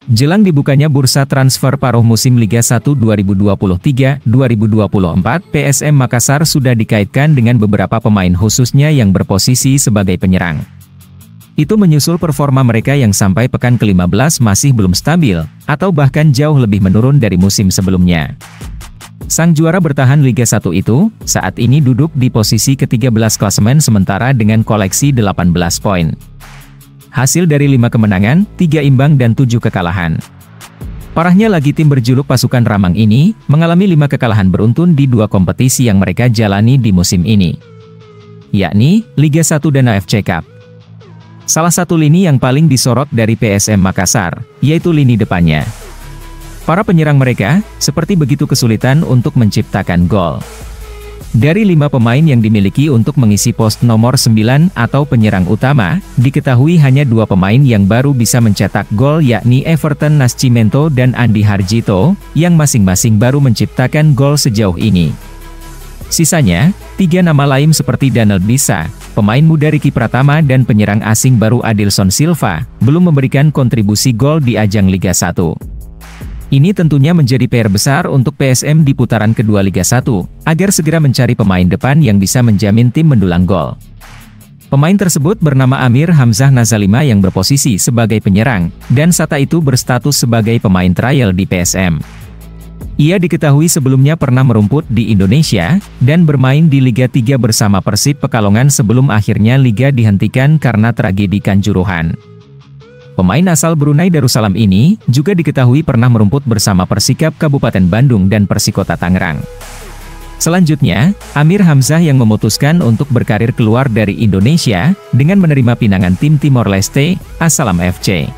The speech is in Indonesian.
Jelang dibukanya bursa transfer paruh musim Liga 1 2023-2024, PSM Makassar sudah dikaitkan dengan beberapa pemain khususnya yang berposisi sebagai penyerang. Itu menyusul performa mereka yang sampai pekan ke-15 masih belum stabil, atau bahkan jauh lebih menurun dari musim sebelumnya. Sang juara bertahan Liga 1 itu, saat ini duduk di posisi ke-13 klasemen sementara dengan koleksi 18 poin. Hasil dari 5 kemenangan, 3 imbang dan 7 kekalahan. Parahnya lagi tim berjuluk Pasukan Ramang ini, mengalami 5 kekalahan beruntun di 2 kompetisi yang mereka jalani di musim ini. Yakni, Liga 1 dan AFC Cup. Salah satu lini yang paling disorot dari PSM Makassar, yaitu lini depannya. Para penyerang mereka, seperti begitu kesulitan untuk menciptakan gol. Dari 5 pemain yang dimiliki untuk mengisi pos nomor 9 atau penyerang utama, diketahui hanya 2 pemain yang baru bisa mencetak gol yakni Everton Nascimento dan Andi Harjito, yang masing-masing baru menciptakan gol sejauh ini. Sisanya, 3 nama lain seperti Daniel Bisa, pemain muda Ricky Pratama dan penyerang asing baru Adilson Silva, belum memberikan kontribusi gol di ajang Liga 1. Ini tentunya menjadi PR besar untuk PSM di putaran kedua Liga 1, agar segera mencari pemain depan yang bisa menjamin tim mendulang gol. Pemain tersebut bernama Amir Hamzah Nazalima yang berposisi sebagai penyerang, dan saat itu berstatus sebagai pemain trial di PSM. Ia diketahui sebelumnya pernah merumput di Indonesia, dan bermain di Liga 3 bersama Persib Pekalongan sebelum akhirnya Liga dihentikan karena tragedi Kanjuruhan. Pemain asal Brunei Darussalam ini, juga diketahui pernah merumput bersama Persikap Kabupaten Bandung dan Persikota Tangerang. Selanjutnya, Amir Hamzah yang memutuskan untuk berkarir keluar dari Indonesia, dengan menerima pinangan tim Timor Leste, Assalam FC.